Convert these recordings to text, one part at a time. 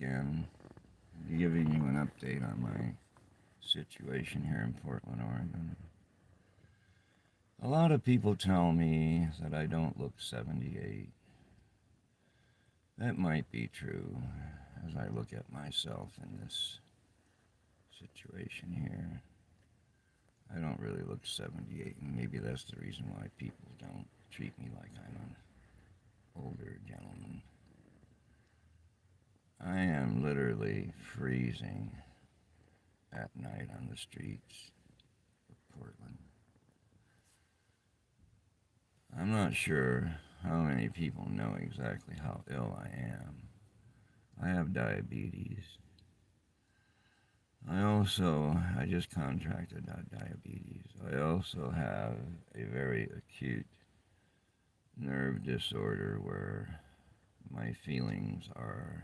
again, giving you an update on my situation here in Portland, Oregon. A lot of people tell me that I don't look 78. That might be true as I look at myself in this situation here. I don't really look 78, and maybe that's the reason why people don't treat me like I'm an older gentleman. I am literally freezing at night on the streets of Portland. I'm not sure how many people know exactly how ill I am. I have diabetes. I just contracted diabetes. I also have a very acute nerve disorder where my feelings are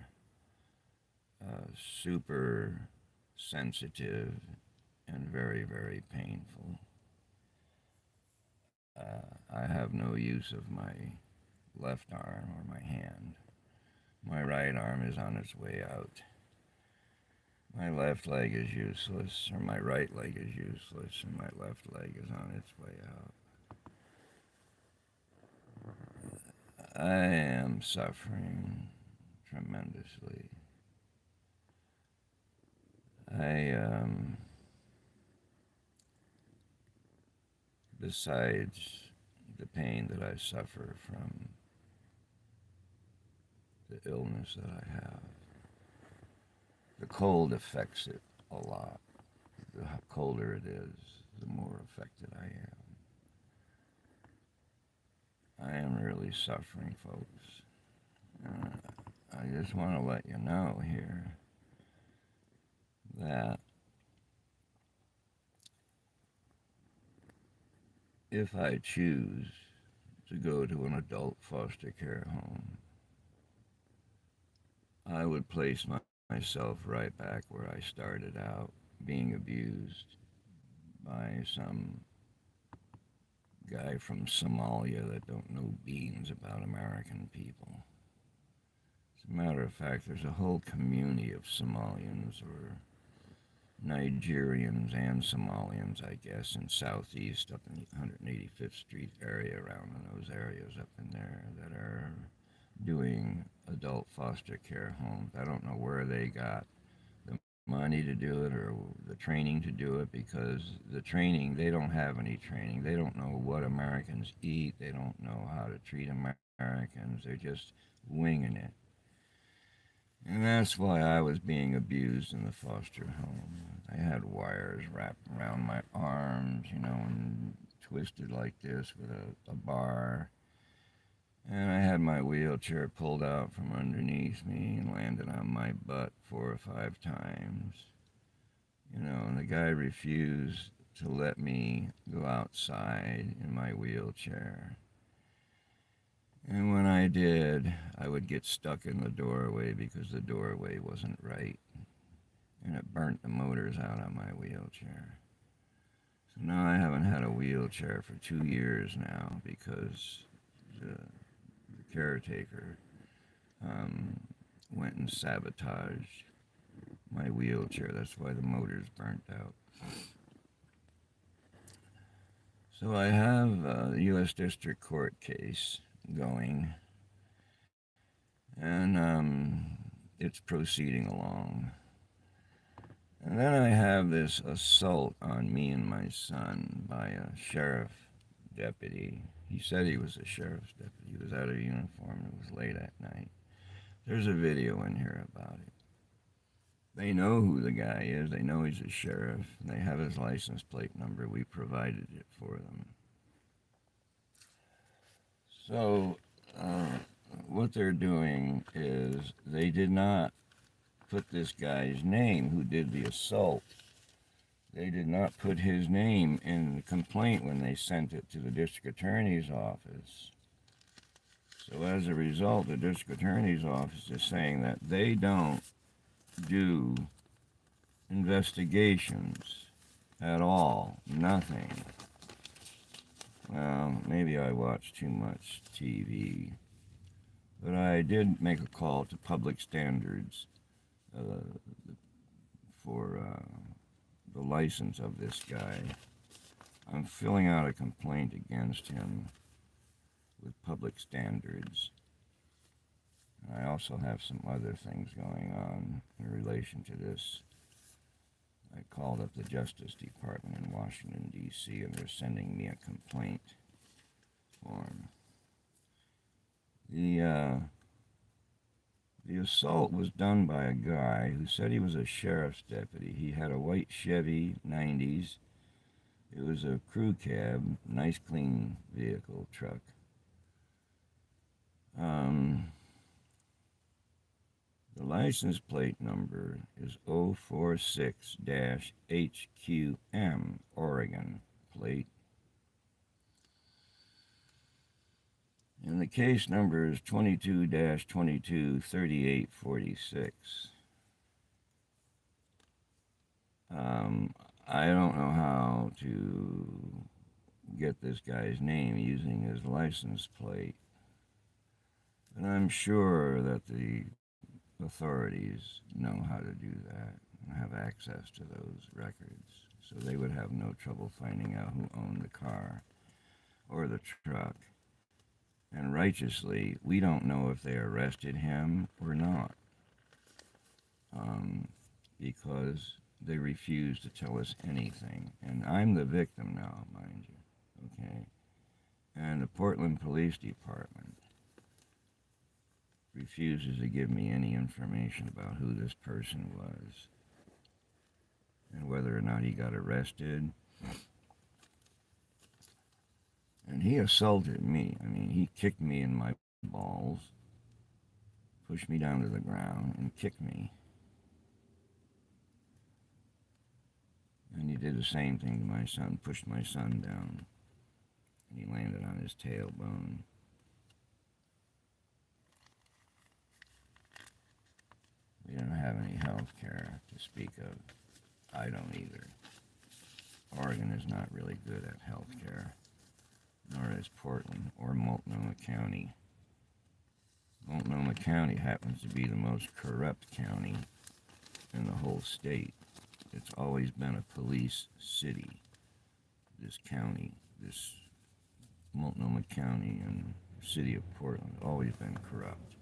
super sensitive and very, very painful. I have no use of my left arm or my hand. My right arm is on its way out. My left leg is useless, or my right leg is useless, and my left leg is on its way out. I am suffering tremendously. I, besides the pain that I suffer from the illness that I have, the cold affects it a lot. The colder it is, the more affected I am. I am really suffering, folks. I just want to let you know here that if I choose to go to an adult foster care home, I would place myself right back where I started out, being abused by some guy from Somalia that don't know beans about American people. As a matter of fact, there's a whole community of Somalians or Nigerians and Somalians, I guess, in Southeast, up in the 185th Street area, around in those areas up in there, that are doing adult foster care homes. I don't know where they got the money to do it or the training to do it, because the training, they don't have any training. They don't know what Americans eat. They don't know how to treat Americans. They're just winging it. And that's why I was being abused in the foster home. I had wires wrapped around my arms, and twisted like this with a bar. And I had my wheelchair pulled out from underneath me and landed on my butt 4 or 5 times. And the guy refused to let me go outside in my wheelchair. And when I did, I would get stuck in the doorway because the doorway wasn't right. And it burnt the motors out on my wheelchair. So now I haven't had a wheelchair for 2 years now because the caretaker went and sabotaged my wheelchair. That's why the motor's burnt out. So I have a U.S. District Court case going, and it's proceeding along. And then I have this assault on me and my son by a sheriff deputy. He said he was a sheriff's deputy. He was out of uniform. It was late at night. There's a video in here about it. They know who the guy is. They know he's a sheriff. And they have his license plate number. We provided it for them. So what they're doing is they did not put this guy's name who did the assault. They did not put his name in the complaint when they sent it to the district attorney's office. So as a result, the district attorney's office is saying that they don't do investigations at all. Nothing. Well, maybe I watch too much TV. But I did make a call to public standards for the license of this guy. I'm filling out a complaint against him with public standards. I also have some other things going on in relation to this. I called up the Justice Department in Washington, D.C., and they're sending me a complaint form. The assault was done by a guy who said he was a sheriff's deputy. He had a white Chevy 90s. It was a crew cab, nice clean vehicle, truck. The license plate number is 046-HQM, Oregon plate. And the case number is 22-22-3846. I don't know how to get this guy's name using his license plate, but I'm sure that the authorities know how to do that and have access to those records, so they would have no trouble finding out who owned the car or the truck. And righteously, we don't know if they arrested him or not, because they refuse to tell us anything. And I'm the victim now, mind you, okay? And the Portland Police Department refuses to give me any information about who this person was and whether or not he got arrested. And he assaulted me. I mean, he kicked me in my balls, pushed me down to the ground, and kicked me. And he did the same thing to my son, pushed my son down, and he landed on his tailbone. We don't have any health care to speak of. I don't either. Oregon is not really good at health care, nor is Portland or Multnomah County. Multnomah County happens to be the most corrupt county in the whole state. It's always been a police city. This county, this Multnomah County and city of Portland, always been corrupt.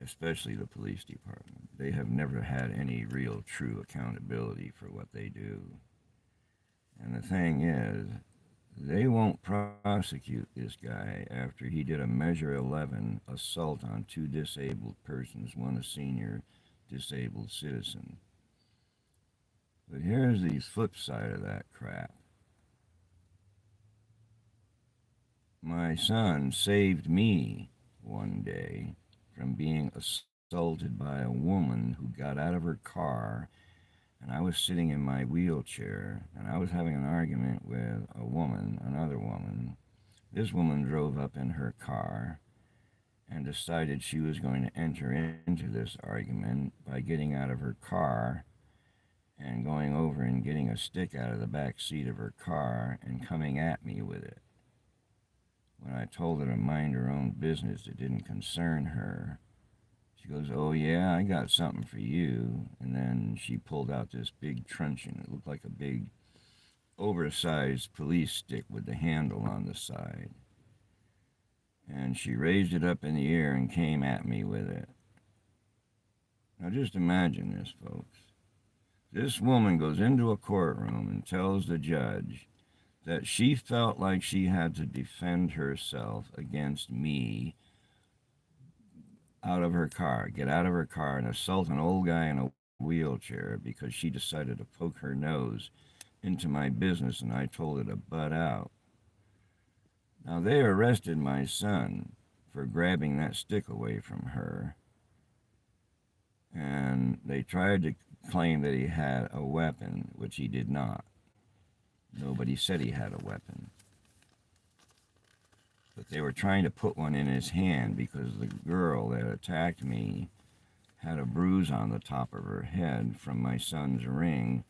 Especially the police department. They have never had any real true accountability for what they do. And the thing is, they won't prosecute this guy after he did a Measure 11 assault on two disabled persons, one a senior disabled citizen. But here's the flip side of that crap. My son saved me one day from being assaulted by a woman who got out of her car, and I was sitting in my wheelchair, and I was having an argument with another woman. This woman drove up in her car and decided she was going to enter into this argument by getting out of her car and going over and getting a stick out of the back seat of her car and coming at me with it. When I told her to mind her own business, it didn't concern her. She goes, "Oh yeah, I got something for you." And then she pulled out this big truncheon. It looked like a big, oversized police stick with the handle on the side. And she raised it up in the air and came at me with it. Now just imagine this, folks. This woman goes into a courtroom and tells the judge that she felt like she had to defend herself against me out of her car, get out of her car and assault an old guy in a wheelchair because she decided to poke her nose into my business and I told her to butt out. Now they arrested my son for grabbing that stick away from her, and they tried to claim that he had a weapon, which he did not. Nobody said he had a weapon. But they were trying to put one in his hand because the girl that attacked me had a bruise on the top of her head from my son's ring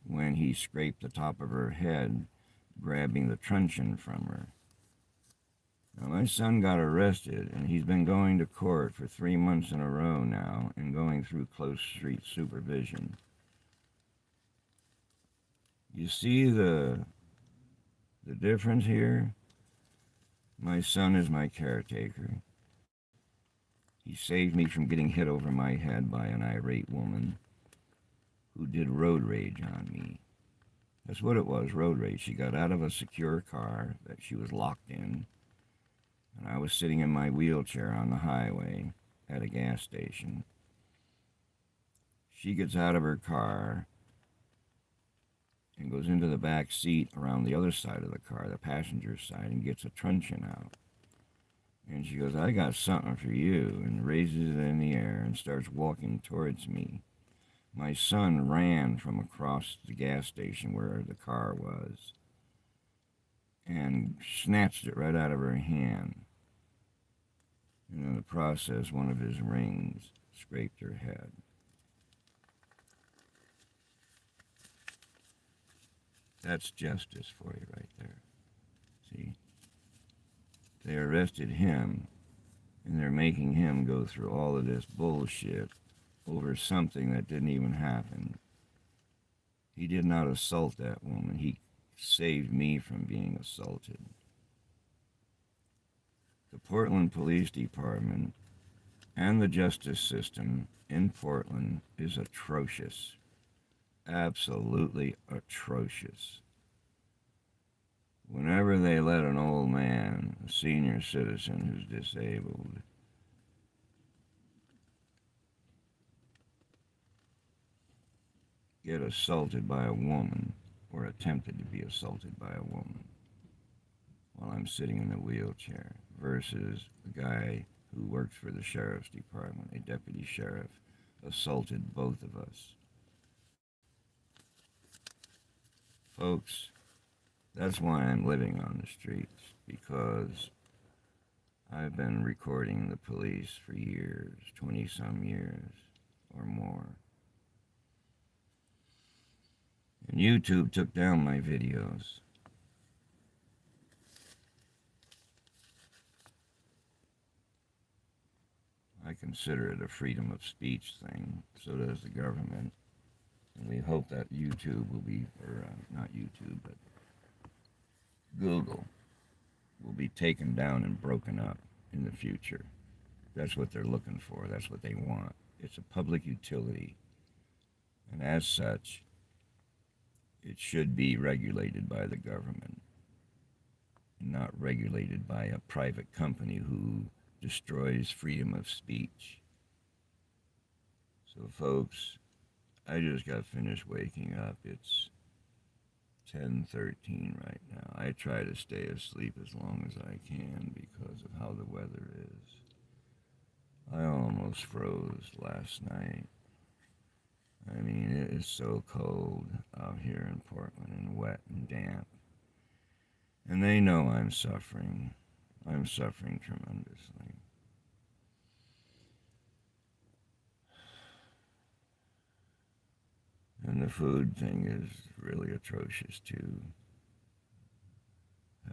when he scraped the top of her head, grabbing the truncheon from her. Now, my son got arrested, and he's been going to court for 3 months in a row now and going through close street supervision. You see the difference here? My son is my caretaker. He saved me from getting hit over my head by an irate woman who did road rage on me. That's what it was, road rage. She got out of a secure car that she was locked in, and I was sitting in my wheelchair on the highway at a gas station. She gets out of her car and goes into the back seat around the other side of the car, the passenger side, and gets a truncheon out. And she goes, "I got something for you," and raises it in the air and starts walking towards me. My son ran from across the gas station where the car was and snatched it right out of her hand. And in the process, one of his rings scraped her head. That's justice for you right there. See? They arrested him, and they're making him go through all of this bullshit over something that didn't even happen. He did not assault that woman. He saved me from being assaulted. The Portland Police Department and the justice system in Portland is atrocious. Absolutely atrocious. Whenever they let an old man, a senior citizen who's disabled, get assaulted by a woman or attempted to be assaulted by a woman while I'm sitting in a wheelchair versus a guy who works for the sheriff's department, a deputy sheriff, assaulted both of us. Folks, that's why I'm living on the streets, because I've been recording the police for years, 20-some years or more. And YouTube took down my videos. I consider it a freedom of speech thing, so does the government. And we hope that YouTube will be, or not YouTube, but Google will be taken down and broken up in the future. That's what they're looking for. That's what they want. It's a public utility. And as such, it should be regulated by the government, not regulated by a private company who destroys freedom of speech. So folks, I just got finished waking up. It's 10:13 right now. I try to stay asleep as long as I can because of how the weather is. I almost froze last night. I mean, it is so cold out here in Portland and wet and damp. And they know I'm suffering. I'm suffering tremendously. And the food thing is really atrocious too.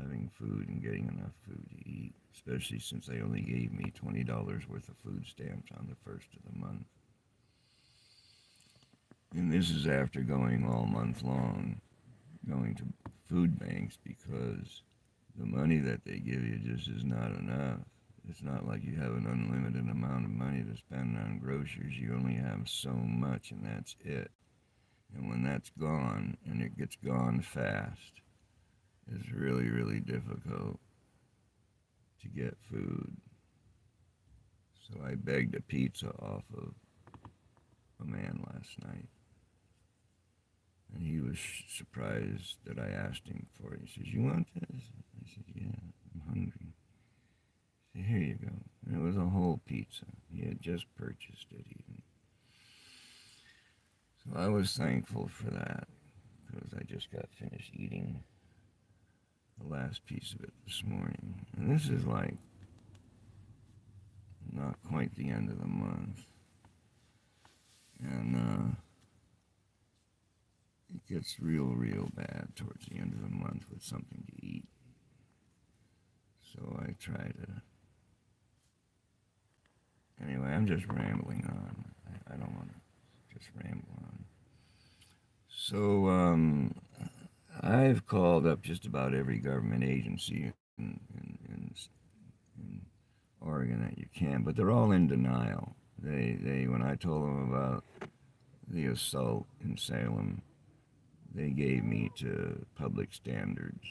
Having food and getting enough food to eat, especially since they only gave me $20 worth of food stamps on the first of the month. And this is after going all month long, going to food banks, because the money that they give you just is not enough. It's not like you have an unlimited amount of money to spend on groceries. You only have so much, and that's it. And when that's gone, and it gets gone fast, it's really, really difficult to get food. So I begged a pizza off of a man last night. And he was surprised that I asked him for it. He says, "You want this?" I said, "Yeah, I'm hungry." He said, "Here you go." And it was a whole pizza. He had just purchased it even. So I was thankful for that, because I just got finished eating the last piece of it this morning. And this is like not quite the end of the month. And it gets real bad towards the end of the month with something to eat. So I try to... Anyway, I'm just rambling on. I don't ramble on. So, I've called up just about every government agency in Oregon that you can, but they're all in denial. When I told them about the assault in Salem, they gave me to public standards.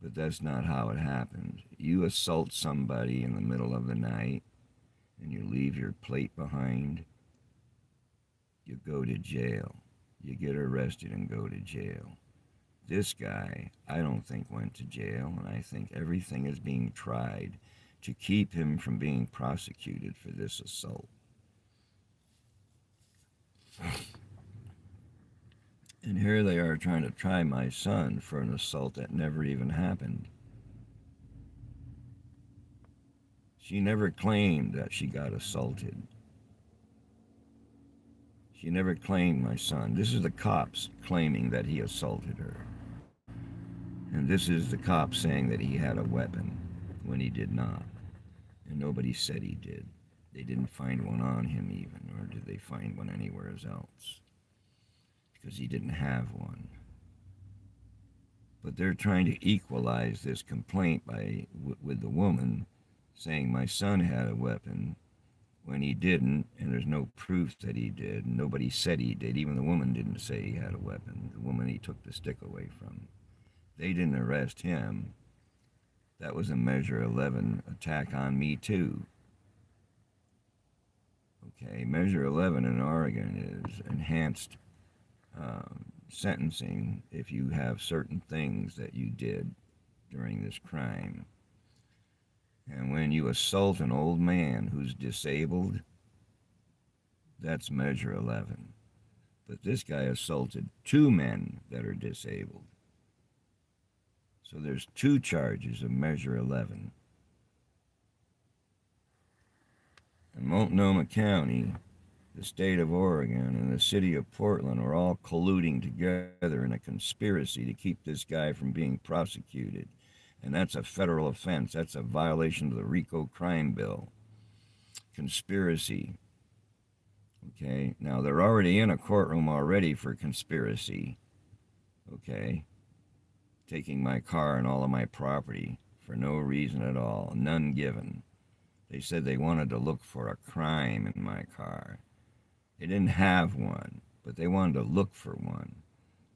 But that's not how it happened. You assault somebody in the middle of the night and you leave your plate behind, you go to jail. You get arrested and go to jail. This guy, I don't think went to jail, and I think everything is being tried to keep him from being prosecuted for this assault. And here they are trying to try my son for an assault that never even happened. She never claimed that she got assaulted. She never claimed my son. This is the cops claiming that he assaulted her. And this is the cops saying that he had a weapon when he did not. And nobody said he did. They didn't find one on him even, or did they find one anywhere else? Because he didn't have one. But they're trying to equalize this complaint with the woman saying my son had a weapon when he didn't, and there's no proof that he did. Nobody said he did. Even the woman didn't say he had a weapon. The woman he took the stick away from. They didn't arrest him. That was a Measure 11 attack on me too. Okay, Measure 11 in Oregon is enhanced sentencing if you have certain things that you did during this crime. And when you assault an old man who's disabled, that's Measure 11. But this guy assaulted two men that are disabled. So there's two charges of Measure 11. In Multnomah County, the state of Oregon, and the city of Portland are all colluding together in a conspiracy to keep this guy from being prosecuted. And that's a federal offense. That's a violation of the RICO crime bill. Conspiracy. Okay, now they're already in a courtroom already for conspiracy. Okay, taking my car and all of my property for no reason at all, none given. They said they wanted to look for a crime in my car. They didn't have one, but they wanted to look for one.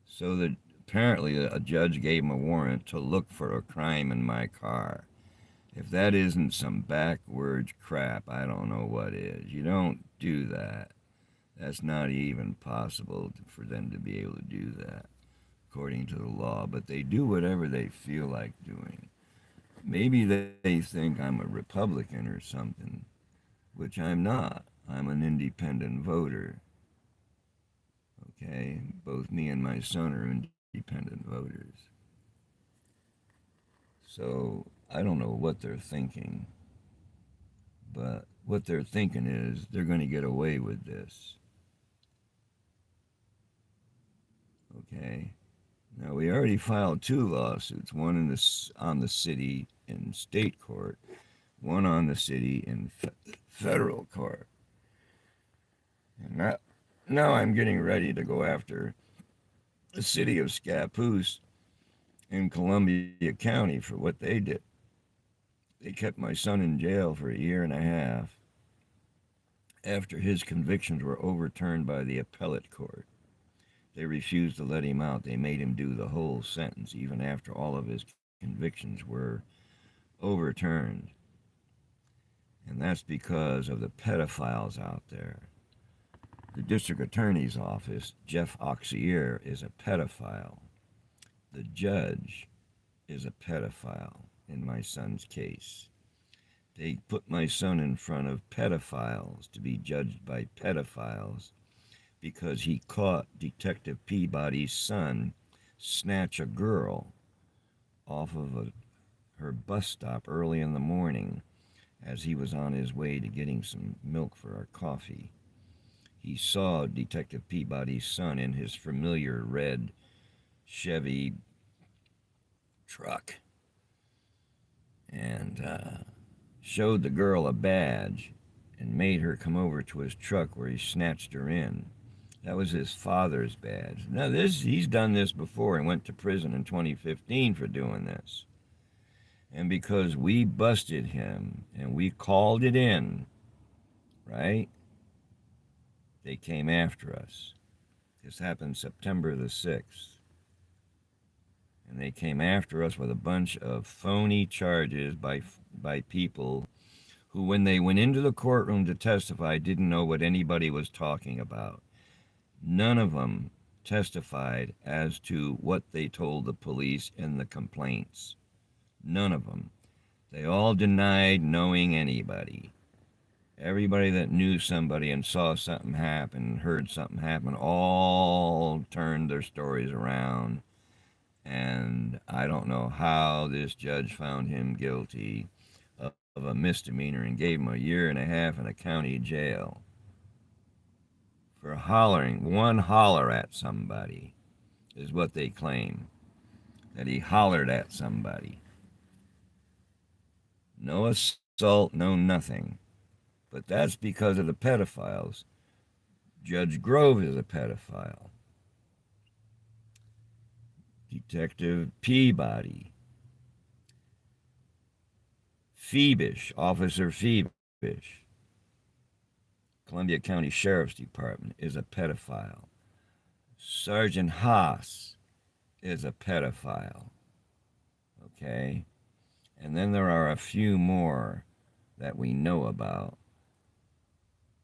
So that apparently a judge gave them a warrant to look for a crime in my car. If that isn't some backwards crap, I don't know what is. You don't do that. That's not even possible for them to be able to do that, according to the law. But they do whatever they feel like doing. Maybe they think I'm a Republican or something, which I'm not. I'm an independent voter. Okay? Both me and my son are independent voters. So I don't know what they're thinking, but what they're thinking is they're going to get away with this. Okay? Now, we already filed two lawsuits, one on the city in state court, one on the city in federal court. And now I'm getting ready to go after the city of Scappoose in Columbia County for what they did. They kept my son in jail for 1.5 years after his convictions were overturned by the appellate court. They refused to let him out. They made him do the whole sentence, even after all of his convictions were overturned. And that's because of the pedophiles out there. The district attorney's office, Jeff Auxier, is a pedophile. The judge is a pedophile in my son's case. They put my son in front of pedophiles to be judged by pedophiles because he caught Detective Peabody's son snatch a girl off of her bus stop early in the morning as he was on his way to getting some milk for our coffee. He saw Detective Peabody's son in his familiar red Chevy truck and showed the girl a badge and made her come over to his truck where he snatched her in. That was his father's badge. Now he's done this before and went to prison in 2015 for doing this. And because we busted him and we called it in, right? They came after us. This happened September the 6th. And they came after us with a bunch of phony charges by people who, when they went into the courtroom to testify, didn't know what anybody was talking about. None of them testified as to what they told the police in the complaints. None of them. They all denied knowing anybody. Everybody that knew somebody and saw something happen, heard something happen, all turned their stories around. And I don't know how this judge found him guilty of a misdemeanor and gave him a year and a half in a county jail for hollering. One holler at somebody is what they claim, that he hollered at somebody. No assault, no nothing. But that's because of the pedophiles. Judge Grove is a pedophile. Detective Peabody. Phoebish, Officer Phoebish, Columbia County Sheriff's Department, is a pedophile. Sergeant Haas is a pedophile. Okay? And then there are a few more that we know about.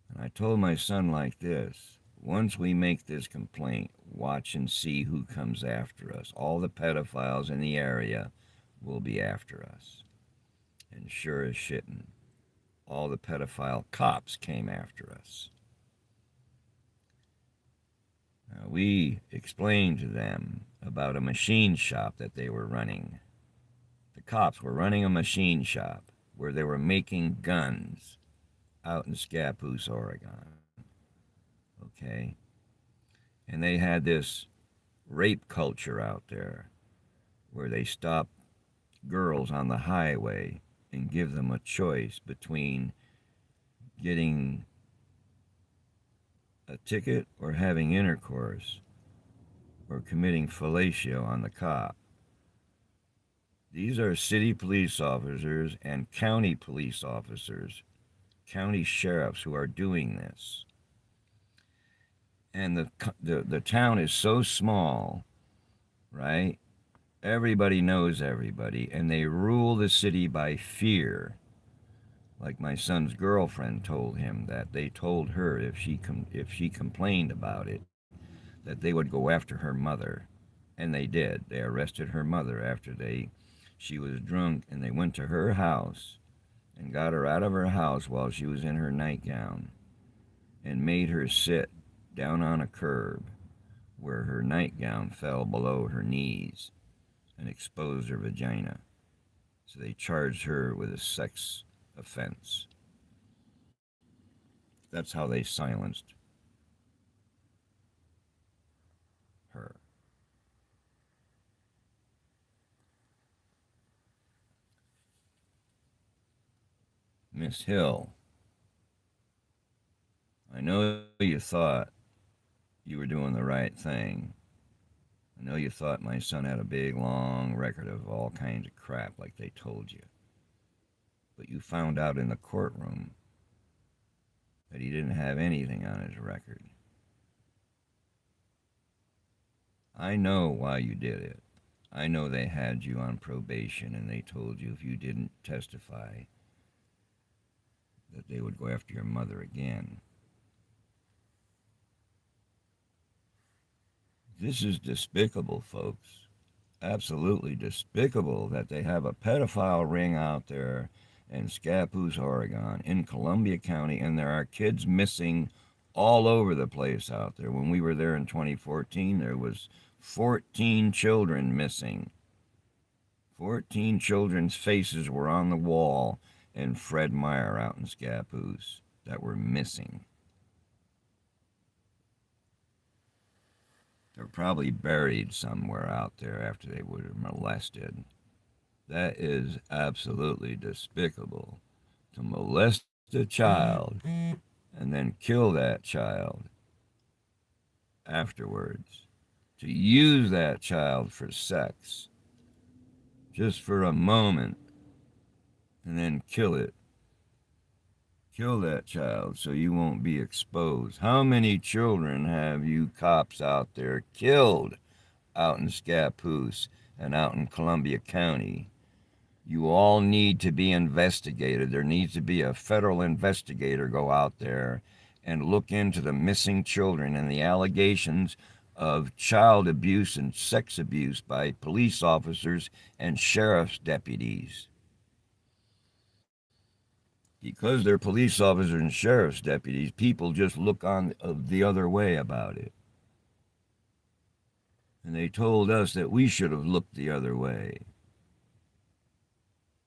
And I told my son like this: once we make this complaint, watch and see who comes after us. All the pedophiles in the area will be after us. And sure as shitting, all the pedophile cops came after us. Now, we explained to them about a machine shop that they were running. The cops were running a machine shop where they were making guns out in Scappoose, Oregon. Okay? And they had this rape culture out there where they stopped girls on the highway and give them a choice between getting a ticket or having intercourse or committing fellatio on the cop. These are city police officers and county police officers, county sheriffs who are doing this. And the town is so small, right? Everybody knows everybody, and they rule the city by fear. Like my son's girlfriend told him that they told her if she complained about it, that they would go after her mother, and they did. They arrested her mother after she was drunk, and they went to her house and got her out of her house while she was in her nightgown and made her sit down on a curb where her nightgown fell below her knees and exposed her vagina. So they charged her with a sex offense. That's how they silenced her. Miss Hill, I know you thought you were doing the right thing. I know you thought my son had a big, long record of all kinds of crap like they told you. But you found out in the courtroom that he didn't have anything on his record. I know why you did it. I know they had you on probation and they told you if you didn't testify that they would go after your mother again. This is despicable, folks. Absolutely despicable that they have a pedophile ring out there in Scappoose, Oregon, in Columbia County, and there are kids missing all over the place out there. When we were there in 2014, there was 14 children missing. 14 children's faces were on the wall in Fred Meyer out in Scappoose that were missing. They're probably buried somewhere out there after they were molested. That is absolutely despicable. To molest a child and then kill that child afterwards, to use that child for sex just for a moment and then kill it. Kill that child so you won't be exposed. How many children have you cops out there killed out in Scappoose and out in Columbia County? You all need to be investigated. There needs to be a federal investigator go out there and look into the missing children and the allegations of child abuse and sex abuse by police officers and sheriff's deputies. Because they're police officers and sheriff's deputies, people just look on the other way about it. And they told us that we should have looked the other way.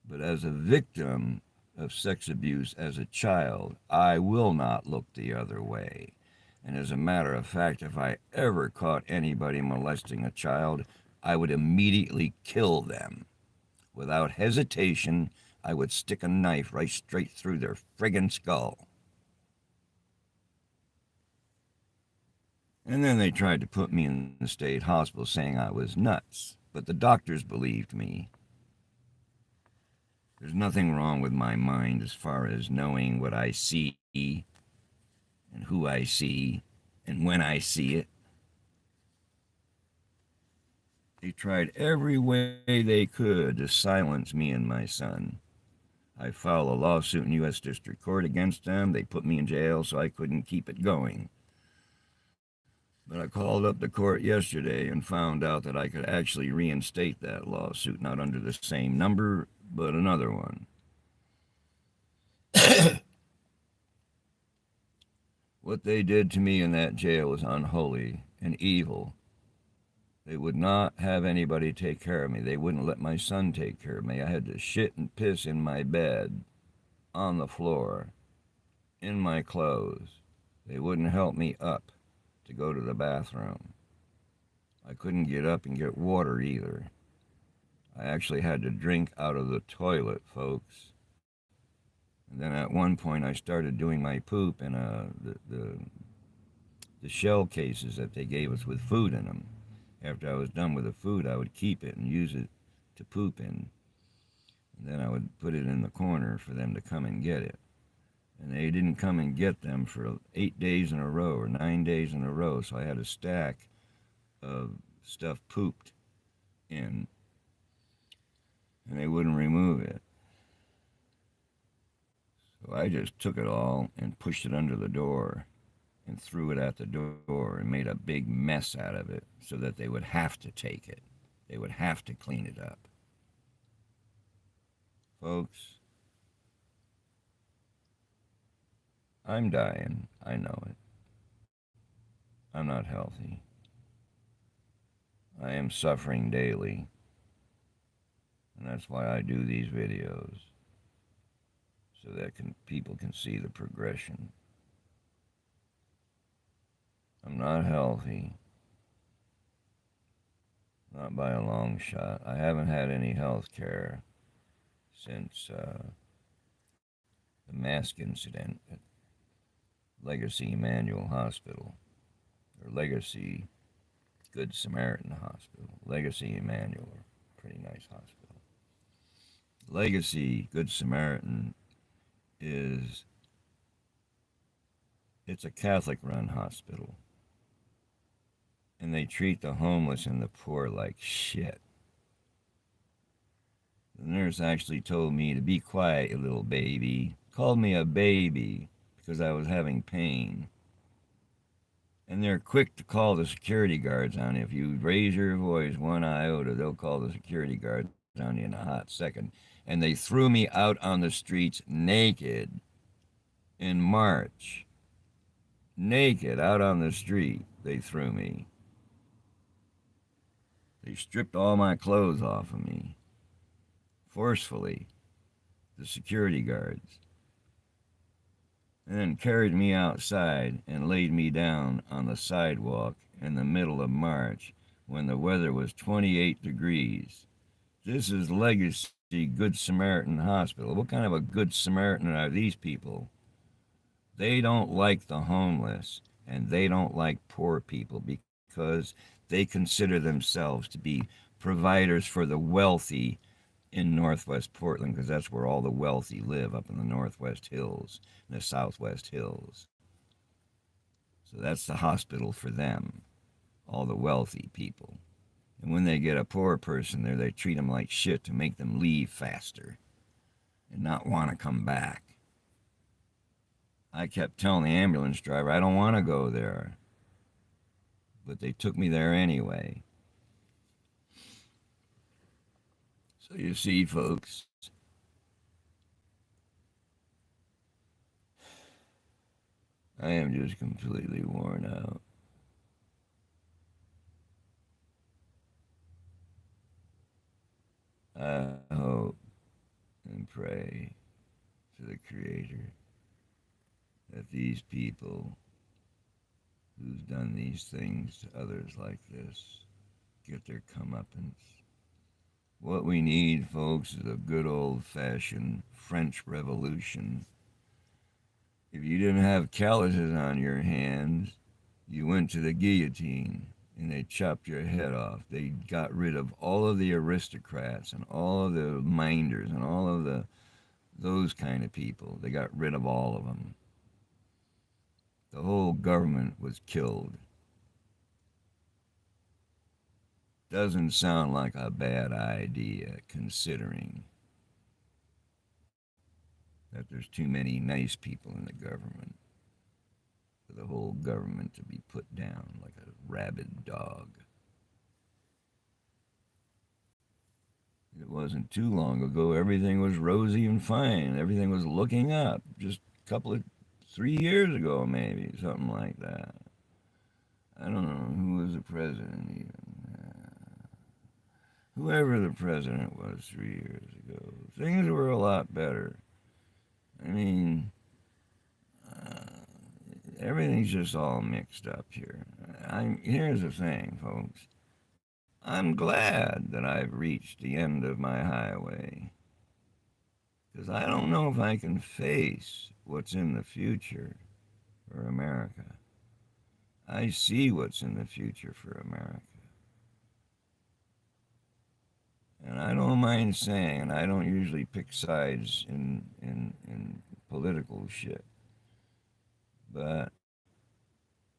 But as a victim of sex abuse as a child, I will not look the other way. And as a matter of fact, if I ever caught anybody molesting a child, I would immediately kill them. Without hesitation, I would stick a knife right straight through their friggin' skull. And then they tried to put me in the state hospital saying I was nuts, but the doctors believed me. There's nothing wrong with my mind as far as knowing what I see and who I see and when I see it. They tried every way they could to silence me and my son. I filed a lawsuit in U.S. District Court against them. They put me in jail so I couldn't keep it going. But I called up the court yesterday and found out that I could actually reinstate that lawsuit, not under the same number, but another one. What they did to me in that jail was unholy and evil. They would not have anybody take care of me. They wouldn't let my son take care of me. I had to shit and piss in my bed, on the floor, in my clothes. They wouldn't help me up to go to the bathroom. I couldn't get up and get water either. I actually had to drink out of the toilet, folks. And then at one point I started doing my poop in the shell cases that they gave us with food in them. After I was done with the food, I would keep it and use it to poop in. And then I would put it in the corner for them to come and get it. And they didn't come and get them for 8 days in a row or 9 days in a row, so I had a stack of stuff pooped in, and they wouldn't remove it. So I just took it all and pushed it under the door and threw it at the door and made a big mess out of it so that they would have to take it. They would have to clean it up. Folks, I'm dying. I know it. I'm not healthy. I am suffering daily. And that's why I do these videos, so that people can see the progression. I'm not healthy. Not by a long shot. I haven't had any health care since the mask incident at Legacy Emmanuel Hospital, or Legacy Good Samaritan Hospital. Legacy Emmanuel, pretty nice hospital. Legacy Good Samaritan it's a Catholic-run hospital, and they treat the homeless and the poor like shit. The nurse actually told me to be quiet, you little baby. Called me a baby because I was having pain. And they're quick to call the security guards on you. If you raise your voice one iota, they'll call the security guards on you in a hot second. And they threw me out on the streets naked in March. Naked out on the street, they threw me. They stripped all my clothes off of me. Forcefully, the security guards. And then carried me outside and laid me down on the sidewalk in the middle of March when the weather was 28 degrees. This is Legacy Good Samaritan Hospital. What kind of a Good Samaritan are these people? They don't like the homeless and they don't like poor people because they consider themselves to be providers for the wealthy in Northwest Portland because that's where all the wealthy live, up in the Northwest Hills and the Southwest Hills. So that's the hospital for them, all the wealthy people. And when they get a poor person there, they treat them like shit to make them leave faster and not want to come back. I kept telling the ambulance driver, I don't want to go there. But they took me there anyway. So you see, folks, I am just completely worn out. I hope and pray to the Creator that these people who've done these things to others like this get their comeuppance. What we need, folks, is a good old-fashioned French Revolution. If you didn't have calluses on your hands, you went to the guillotine and they chopped your head off. They got rid of all of the aristocrats and all of the minders and all of those kind of people. They got rid of all of them. The whole government was killed. Doesn't sound like a bad idea considering that there's too many nice people in the government for the whole government to be put down like a rabid dog. It wasn't too long ago, everything was rosy and fine. Everything was looking up. Just a couple of 3 years ago, maybe, something like that. I don't know who was the president even. Whoever the president was 3 years ago, things were a lot better. I mean, everything's just all mixed up here. Here's the thing, folks. I'm glad that I've reached the end of my highway because I don't know if I can face what's in the future for America. I see what's in the future for America. And I don't mind saying, and I don't usually pick sides in political shit, but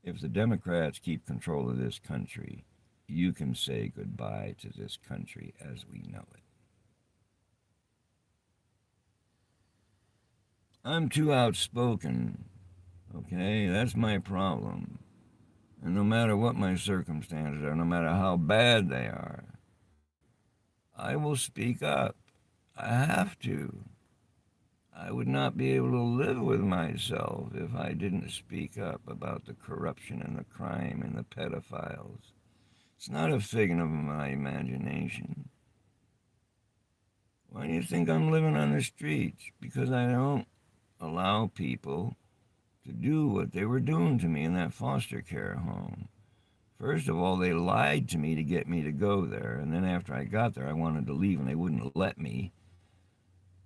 if the Democrats keep control of this country, you can say goodbye to this country as we know it. I'm too outspoken, okay? That's my problem. And no matter what my circumstances are, no matter how bad they are, I will speak up. I have to. I would not be able to live with myself if I didn't speak up about the corruption and the crime and the pedophiles. It's not a figment of my imagination. Why do you think I'm living on the streets? Because I don't allow people to do what they were doing to me in that foster care home. First of all, they lied to me to get me to go there, and then after I got there, I wanted to leave, and they wouldn't let me.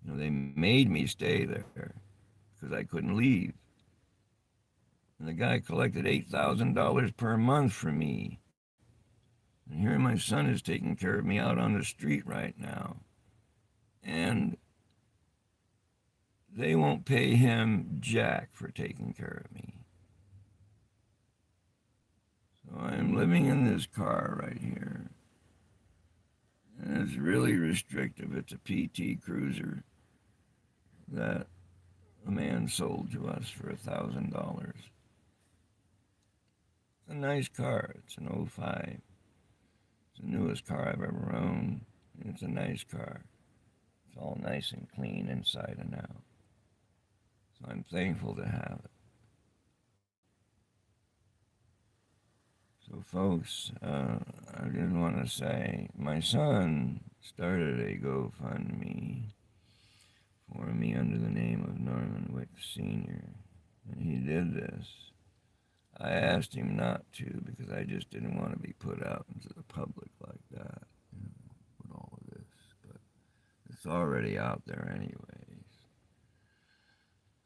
You know, they made me stay there because I couldn't leave. And the guy collected $8,000 per month from me. And here my son is taking care of me out on the street right now. And they won't pay him jack for taking care of me. So I'm living in this car right here. And it's really restrictive. It's a PT Cruiser that a man sold to us for $1,000. It's a nice car. It's an '05. It's the newest car I've ever owned. It's a nice car. It's all nice and clean inside and out. So I'm thankful to have it. So, folks, I just want to say my son started a GoFundMe for me under the name of Norman Wick Sr. And he did this. I asked him not to because I just didn't want to be put out into the public like that, with all of this. But the It's already out there anyways.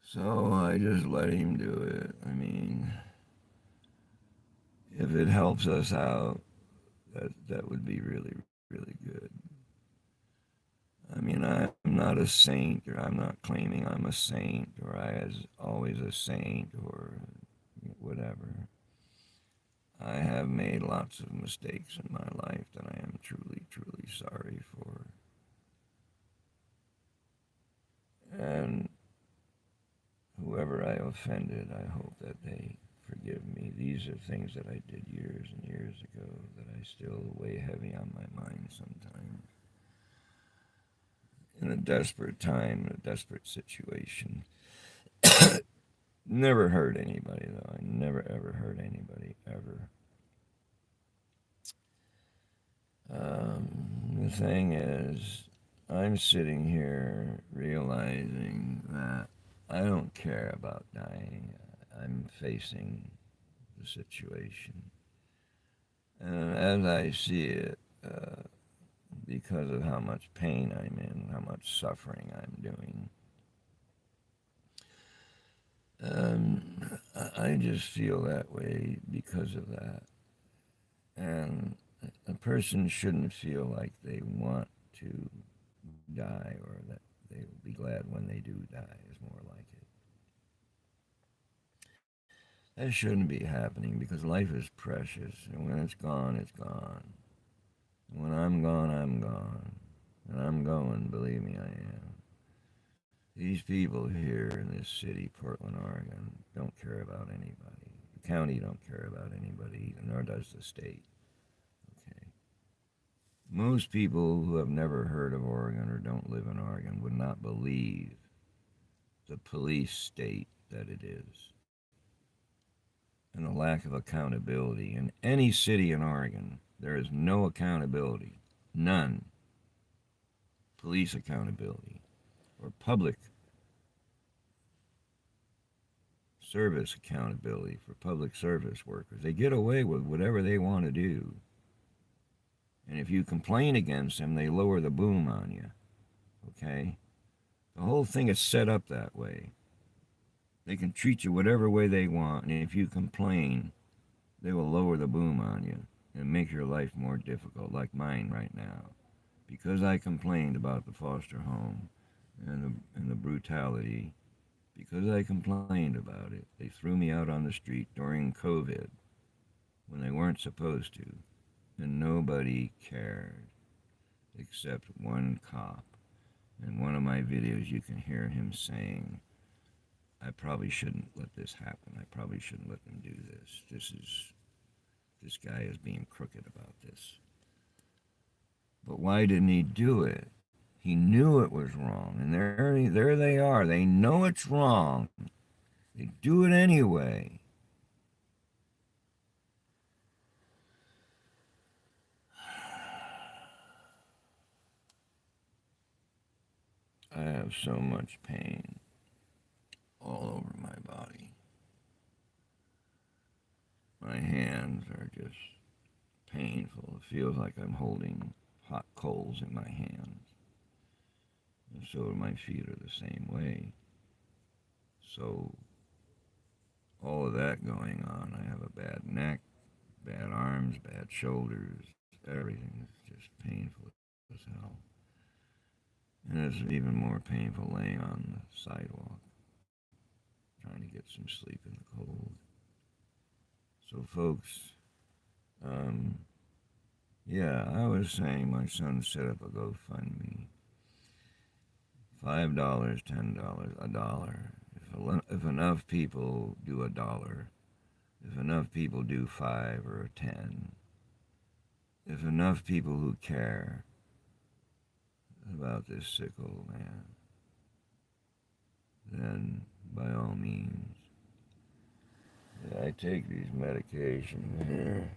So I just let him do it. I mean, if it helps us out, that would be really, really good. I mean, I'm not a saint, or I'm not claiming I'm a saint, or I was always a saint, or whatever. I have made lots of mistakes in my life that I am truly, truly sorry for. And whoever I offended, I hope that they forgive me. These are things that I did years and years ago that I still weigh heavy on my mind sometimes. In a desperate time, in a desperate situation. Never hurt anybody, though. I never, ever hurt anybody, ever. The thing is, I'm sitting here realizing that I don't care about dying. I'm facing the situation. And as I see it, because of how much pain I'm in, how much suffering I'm doing, I just feel that way because of that. And a person shouldn't feel like they want to die, or that they will be glad when they do die, is more like it. That shouldn't be happening, because life is precious, and when it's gone, it's gone. And when I'm gone, I'm gone. And I'm going, believe me, I am. These people here in this city, Portland, Oregon, don't care about anybody. The county don't care about anybody, nor does the state. Okay. Most people who have never heard of Oregon or don't live in Oregon would not believe the police state that it is, and the lack of accountability. In any city in Oregon, there is no accountability. None. Police accountability or public service accountability for public service workers. They get away with whatever they want to do. And if you complain against them, they lower the boom on you. Okay? The whole thing is set up that way. They can treat you whatever way they want, and if you complain, they will lower the boom on you and make your life more difficult, like mine right now. Because I complained about the foster home and the brutality, because I complained about it, they threw me out on the street during COVID when they weren't supposed to, and nobody cared except one cop. In one of my videos, you can hear him saying, I probably shouldn't let this happen. I probably shouldn't let them do this. This guy is being crooked about this. But why didn't he do it? He knew it was wrong, and there they are. They know it's wrong. They do it anyway. I have so much pain all over my body. My hands are just painful. It feels like I'm holding hot coals in my hands. And so my feet are the same way. So all of that going on, I have a bad neck, bad arms, bad shoulders, everything is just painful as hell. And it's even more painful laying on the sidewalk, trying to get some sleep in the cold. So folks, yeah, I was saying my son set up a GoFundMe. $5, $10, $1. If enough people do $1, if enough people do 5 or 10, if enough people who care about this sick old man, then by all means, I take these medications here.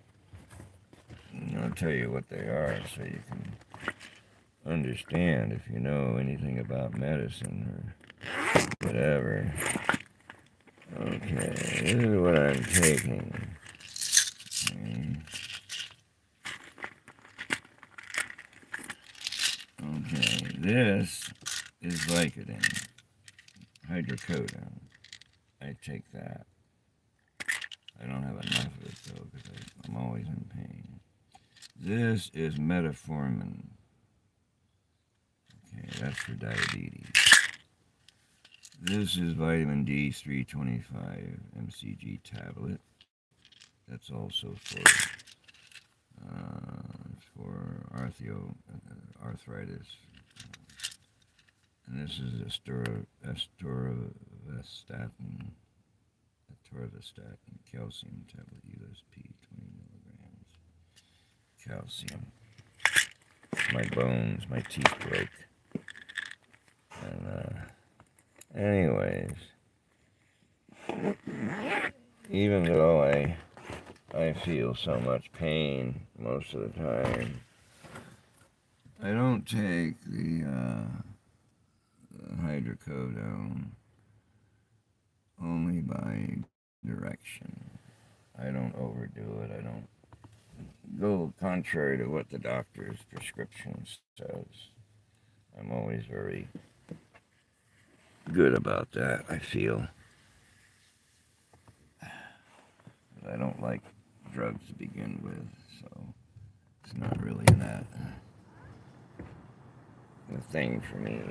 And I'll tell you what they are so you can understand if you know anything about medicine or whatever. Okay, this is what I'm taking. Okay, This is Vicodin, hydrocodone. I take that. I don't have enough of it though because I'm always in pain. This is metformin. Okay, that's for diabetes. This is vitamin D 325 mcg tablet. That's also for arthritis. And this is atorvastatin, calcium tablet, USP, 20 milligrams. Calcium. My bones, my teeth broke. And anyways, even though I feel so much pain most of the time, I don't take the hydrocodone only by direction. I don't overdo it. I don't go contrary to what the doctor's prescription says. I'm always very good about that, I feel. I don't like drugs to begin with, so it's not really that a thing for me.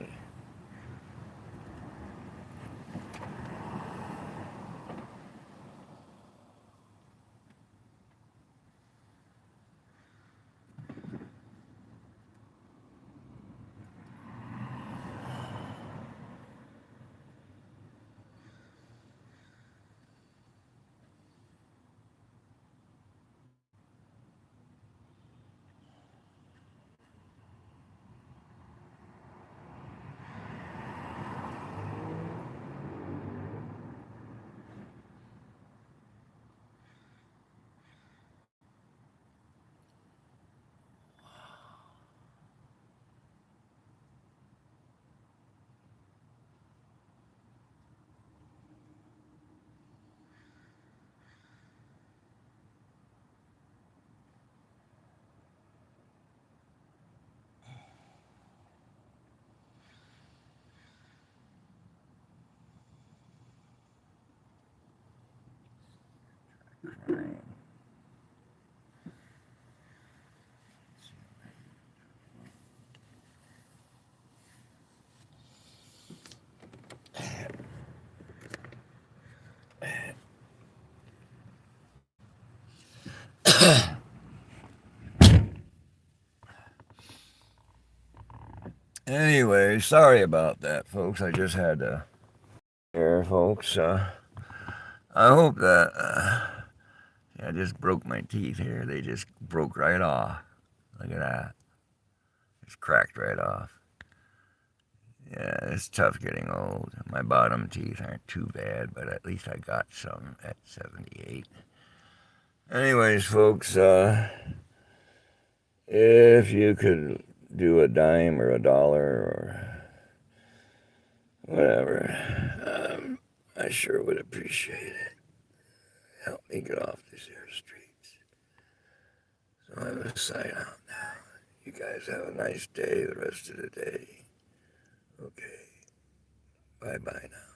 Anyway, sorry about that, folks. I just had to here, folks. I hope that I just broke my teeth here. They just broke right off. Look at that. It's cracked right off. Yeah, it's tough getting old. My bottom teeth aren't too bad, but at least I got some at 78. Anyways, folks, if you could do a dime or a dollar or whatever, I sure would appreciate it. Help me get off these here streets. So I'm going to sign out now. You guys have a nice day the rest of the day. Okay. Bye-bye now.